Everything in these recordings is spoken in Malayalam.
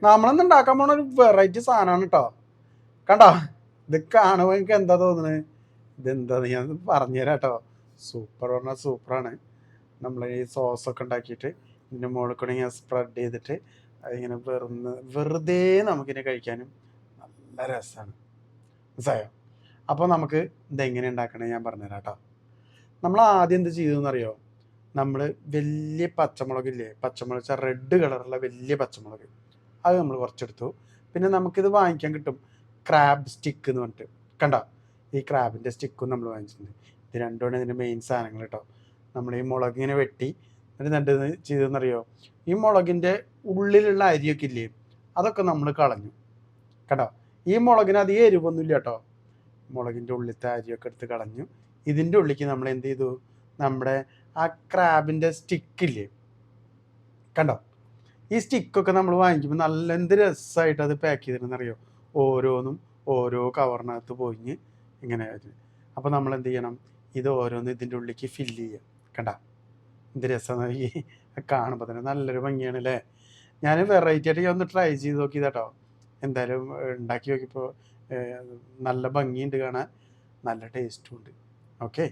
നമ്മളൊന്നും ഉണ്ടാക്കാൻ പോണ ഒരു വെറൈറ്റി സാധനമാണ് കേട്ടോ. കണ്ടോ, ഇത് കാണുമ്പോൾ എനിക്ക് എന്താ തോന്നുന്നത്, ഇതെന്താ ഞാൻ പറഞ്ഞുതരാം കേട്ടോ. സൂപ്പർ പറഞ്ഞാൽ സൂപ്പറാണ്. നമ്മൾ ഈ സോസൊക്കെ ഉണ്ടാക്കിയിട്ട് ഇതിൻ്റെ മുകളിൽ കൂടെ ഇങ്ങനെ സ്പ്രെഡ് ചെയ്തിട്ട് അതിങ്ങനെ വെറുതെ നമുക്കിനെ കഴിക്കാനും നല്ല രസമാണ്. മനസ്സിലായോ? അപ്പോൾ നമുക്ക് ഇതെങ്ങനെ ഉണ്ടാക്കണേ ഞാൻ പറഞ്ഞുതരാം കേട്ടോ. നമ്മൾ ആദ്യം എന്ത് ചെയ്തെന്നറിയോ, നമ്മൾ വലിയ പച്ചമുളകില്ലേ, പച്ചമുളക് വെച്ചാൽ റെഡ് കളറുള്ള വലിയ പച്ചമുളക്, അത് നമ്മൾ കുറച്ചെടുത്തു. പിന്നെ നമുക്കിത് വാങ്ങിക്കാൻ കിട്ടും, ക്രാബ് സ്റ്റിക്ക് എന്ന് പറഞ്ഞിട്ട്. കണ്ടോ, ഈ ക്രാബിൻ്റെ സ്റ്റിക്കും നമ്മൾ വാങ്ങിച്ചിട്ടുണ്ട്. ഇത് രണ്ടുമാണ് ഇതിൻ്റെ മെയിൻ സാധനങ്ങൾ കേട്ടോ. നമ്മൾ ഈ മുളക് ഇങ്ങനെ വെട്ടി എന്നിട്ട് എന്ത് ചെയ്തെന്നറിയോ, ഈ മുളകിൻ്റെ ഉള്ളിലുള്ള അരിയൊക്കെ ഇല്ലേ, അതൊക്കെ നമ്മൾ കളഞ്ഞു. കേട്ടോ, ഈ മുളകിന് അധികം എരിവൊന്നുമില്ല കേട്ടോ. മുളകിൻ്റെ ഉള്ളിലത്തെ അരിയൊക്കെ എടുത്ത് കളഞ്ഞു. ഇതിൻ്റെ ഉള്ളിലേക്ക് നമ്മൾ എന്ത് ചെയ്തു, നമ്മുടെ ആ ക്രാബിൻ്റെ സ്റ്റിക്കില്ലേ, കണ്ടോ, ഈ സ്റ്റിക്കൊക്കെ നമ്മൾ വാങ്ങിക്കുമ്പോൾ നല്ല എന്ത് രസമായിട്ട് അത് പാക്ക് ചെയ്തിരുന്നറിയോ. ഓരോന്നും ഓരോ കവറിനകത്ത് പോയിഞ്ഞ് ഇങ്ങനെ ആയിരുന്നു. അപ്പോൾ നമ്മൾ എന്ത് ചെയ്യണം, ഇത് ഓരോന്നും ഇതിൻ്റെ ഉള്ളിലേക്ക് ഫില്ല് ചെയ്യുക. കണ്ട എന്ത് രസമാണ്, ഈ കാണുമ്പോൾ തന്നെ നല്ലൊരു ഭംഗിയാണ് അല്ലേ. ഞാൻ വെറൈറ്റി ആയിട്ട് ഒന്ന് ട്രൈ ചെയ്ത് നോക്കിയതാട്ടോ. എന്തായാലും ഉണ്ടാക്കി നോക്കിയപ്പോൾ നല്ല ഭംഗിയുണ്ട് കാണാൻ, നല്ല ടേസ്റ്റും ഉണ്ട്. ഓക്കെ,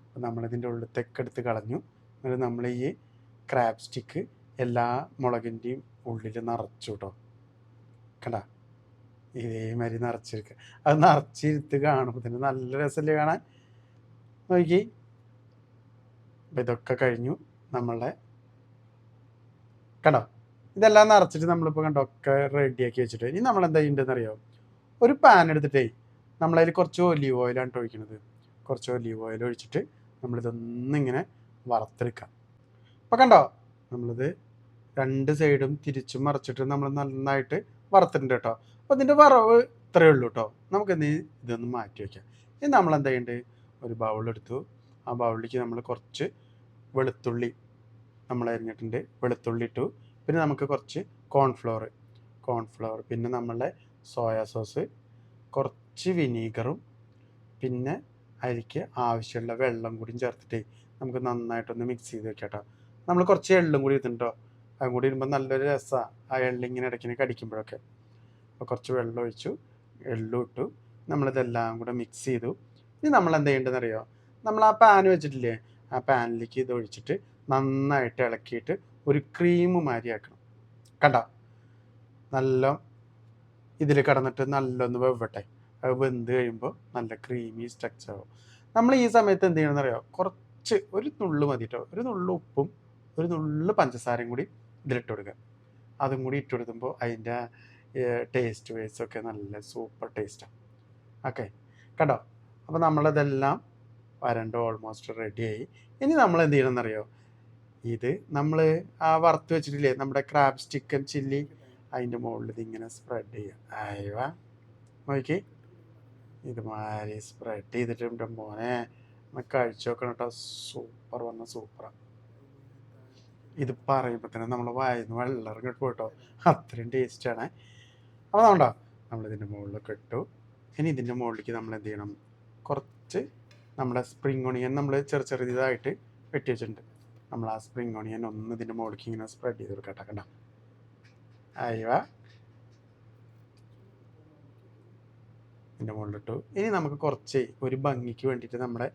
അപ്പോൾ നമ്മളിതിൻ്റെ ഉള്ളിലത്തേക്ക് എടുത്ത് കളഞ്ഞു. എന്നിട്ട് നമ്മൾ ഈ ക്രാബ് സ്റ്റിക്ക് എല്ലാ മുളകിൻ്റെയും ഉള്ളിൽ നിറച്ചു കേട്ടോ. കണ്ട ഇതേമാതിരി നിറച്ചെടുക്കുക. അത് നിറച്ചിരുത്ത് കാണുമ്പോൾ തന്നെ നല്ല രസമല്ലേ കാണാൻ. നോക്കി, അപ്പം ഇതൊക്കെ കഴിഞ്ഞു നമ്മളുടെ. കണ്ടോ, ഇതെല്ലാം നിറച്ചിട്ട് നമ്മളിപ്പോൾ കണ്ടോ ഒക്കെ റെഡിയാക്കി വെച്ചിട്ട് ഇനി നമ്മൾ എന്താ ചെയ്യേണ്ടതെന്ന് അറിയാമോ, ഒരു പാൻ എടുത്തിട്ടേ നമ്മളതിൽ കുറച്ച് ഒലീവ് ഓയിലാണ് ഒഴിക്കുന്നത്. കുറച്ച് ഒലീവ് ഓയിൽ ഒഴിച്ചിട്ട് നമ്മളിതൊന്നിങ്ങനെ വറുത്തെടുക്കാം. അപ്പോൾ കണ്ടോ, നമ്മളിത് രണ്ട് സൈഡും തിരിച്ചും മറിച്ചിട്ട് നമ്മൾ നന്നായിട്ട് വറുത്തിട്ടുണ്ട് കേട്ടോ. അപ്പോൾ ഇതിൻ്റെ വറവ് ഇത്രയേ ഉള്ളൂ കേട്ടോ. നമുക്കെന്ത് ഇതൊന്ന് മാറ്റി വയ്ക്കാം. ഇനി നമ്മൾ എന്താ ചെയ്യേണ്ടത്, ഒരു ബൗളെടുത്തു. ആ ബൗളിലേക്ക് നമ്മൾ കുറച്ച് വെളുത്തുള്ളി നമ്മൾ അരിഞ്ഞിട്ടുണ്ട്, വെളുത്തുള്ളി ഇട്ടു. പിന്നെ നമുക്ക് കുറച്ച് കോൺഫ്ലവർ, പിന്നെ നമ്മളുടെ സോയാ സോസ്, കുറച്ച് വിനീഗറും, പിന്നെ അതിലേക്ക് ആവശ്യമുള്ള വെള്ളം കൂടിയും ചേർത്തിട്ട് നമുക്ക് നന്നായിട്ടൊന്ന് മിക്സ് ചെയ്ത് വെക്കാം കേട്ടോ. നമ്മൾ കുറച്ച് എള്ളും കൂടി ഇടുന്നുണ്ടോ, അതും കൂടി ഇടുമ്പോൾ നല്ലൊരു രസമാണ് ആ എള്ളിങ്ങനെ ഇടയ്ക്കിനെ കടിക്കുമ്പോഴൊക്കെ. അപ്പോൾ കുറച്ച് വെള്ളം ഒഴിച്ചു, എള്ളും ഇട്ടു, നമ്മളിതെല്ലാം കൂടെ മിക്സ് ചെയ്തു. ഇനി നമ്മൾ എന്താ ചെയ്യേണ്ടതെന്ന് അറിയോ, നമ്മൾ ആ പാൻ വെച്ചിട്ടില്ലേ, ആ പാനിലേക്ക് ഇത് ഒഴിച്ചിട്ട് നന്നായിട്ട് ഇളക്കിയിട്ട് ഒരു ക്രീം മാതിരി ആക്കണം. കണ്ട നല്ല ഇതിൽ കിടന്നിട്ട് നല്ലൊന്ന് വെവട്ടെ. അത് വെന്ത് കഴിയുമ്പോൾ നല്ല ക്രീമി സ്ട്രക്ചർ ആവും. നമ്മൾ ഈ സമയത്ത് എന്ത് ചെയ്യണമെന്ന് അറിയാം, കുറച്ച് ഒരു നുള്ളു മതി കേട്ടോ, ഒരു നുള്ളു ഉപ്പും ഒരു നുള്ളു പഞ്ചസാരയും കൂടി ഇതിലിട്ട് കൊടുക്കുക. അതും കൂടി ഇട്ട് കൊടുക്കുമ്പോൾ അതിൻ്റെ ടേസ്റ്റ് വൈസൊക്കെ നല്ല സൂപ്പർ ടേസ്റ്റാണ്. ഓക്കെ, കണ്ടോ. അപ്പോൾ നമ്മളിതെല്ലാം വരണ്ട് ഓൾമോസ്റ്റ് റെഡിയായി. ഇനി നമ്മൾ എന്ത് ചെയ്യണമെന്നറിയോ, ഇത് നമ്മൾ ആ വറുത്ത് വെച്ചിട്ടില്ലേ നമ്മുടെ ക്രാബ് ചിക്കൻ ചില്ലി, അതിൻ്റെ മുകളിൽ ഇതിങ്ങനെ സ്പ്രെഡ് ചെയ്യുക. അയവാ നോക്കി, ഇതുമാതിരി സ്പ്രെഡ് ചെയ്തിട്ടുണ്ട് മോനെ, കഴിച്ചു നോക്കണം കേട്ടോ. സൂപ്പർ പറഞ്ഞാൽ സൂപ്പറാണ്. ഇത് പറയുമ്പോൾ തന്നെ നമ്മൾ വായിന്ന് വെള്ളം ഇറങ്ങിട്ട് പോയിട്ടോ, അത്രയും ടേസ്റ്റാണ്. അപ്പോൾ നമ്മളുണ്ടോ, നമ്മളിതിൻ്റെ മുകളിലൊക്കെ ഇട്ടു. ഇനി ഇതിൻ്റെ മുകളിലേക്ക് നമ്മൾ എന്ത് ചെയ്യണം, കുറച്ച് നമ്മുടെ സ്പ്രിംഗ് ഓണിയൻ നമ്മൾ ചെറുതായിട്ട് വെട്ടി വെച്ചിട്ടുണ്ട്. നമ്മൾ ആ സ്പ്രിംഗ് ഓണിയൻ ഒന്ന് ഇതിൻ്റെ മുകളിലേക്ക് ഇങ്ങനെ സ്പ്രെഡ് ചെയ്ത് കൊടുക്കട്ടെ. കണ്ട അയവാ, ഇതിൻ്റെ മുകളിലിട്ടു. ഇനി നമുക്ക് കുറച്ച് ഒരു ഭംഗിക്ക് വേണ്ടിയിട്ട് നമ്മുടെ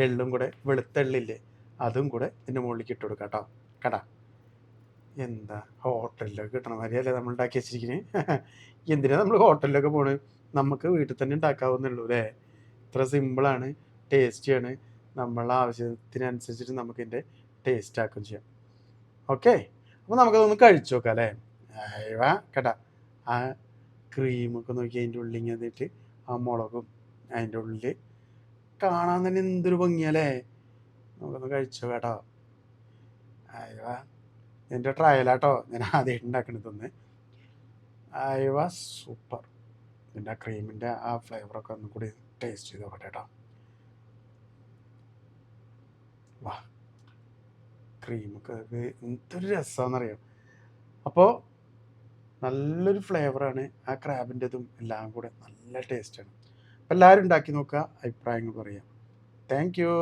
എള്ളും കൂടെ, വെളുത്ത എള്ളില്ലേ, അതും കൂടെ ഇതിൻ്റെ മുകളിലേക്ക് ഇട്ട് കൊടുക്കാം കേട്ടോ. കടാ എന്താ ഹോട്ടലിലൊക്കെ കിട്ടണ മാതിരിയല്ലേ നമ്മൾ ഉണ്ടാക്കി വെച്ചിരിക്കുന്നത്. എന്തിനാ നമ്മൾ ഹോട്ടലിലൊക്കെ പോണ്, നമുക്ക് വീട്ടിൽ തന്നെ ഉണ്ടാക്കാവുന്നുള്ളൂ അല്ലേ. ഇത്ര സിമ്പിളാണ്, ടേസ്റ്റിയാണ്. നമ്മളുടെ ആവശ്യത്തിനനുസരിച്ചിട്ട് നമുക്കിതിൻ്റെ ടേസ്റ്റ് ആക്കുകയും ചെയ്യാം. ഓക്കെ, അപ്പോൾ നമുക്കതൊന്ന് കഴിച്ചു നോക്കാം അല്ലേ. അയവാ കേട്ടാ, ആ ക്രീമൊക്കെ നോക്കി അതിൻ്റെ ഉള്ളിൽ ഇങ്ങനെ ആ മുളകും അതിൻ്റെ ഉള്ളിൽ കാണാൻ തന്നെ എന്തൊരു ഭംഗിയല്ലേ. നമുക്കൊന്ന് കഴിച്ചോ കേട്ടോ. അയവാ, എൻ്റെ ട്രയലാട്ടോ, ഞാൻ ആദ്യമായിട്ട് ഉണ്ടാക്കണതൊന്ന്. അയവാ സൂപ്പർ. ഇതിൻ്റെ ആ ക്രീമിൻ്റെ ആ ഫ്ലേവറൊക്കെ ഒന്നും കൂടി ടേസ്റ്റ് ചെയ്ത് നോക്കട്ടെ കേട്ടോ. വാ, ക്രീമൊക്കെ എന്തൊരു രസമാണെന്നറിയാം. അപ്പോൾ നല്ലൊരു ഫ്ലേവറാണ് ആ ക്രാബിൻ്റെതും എല്ലാം കൂടെ നല്ല ടേസ്റ്റാണ്. അപ്പോൾ എല്ലാവരും ഉണ്ടാക്കി നോക്കുക, അഭിപ്രായങ്ങൾ പറയാം. Thank you.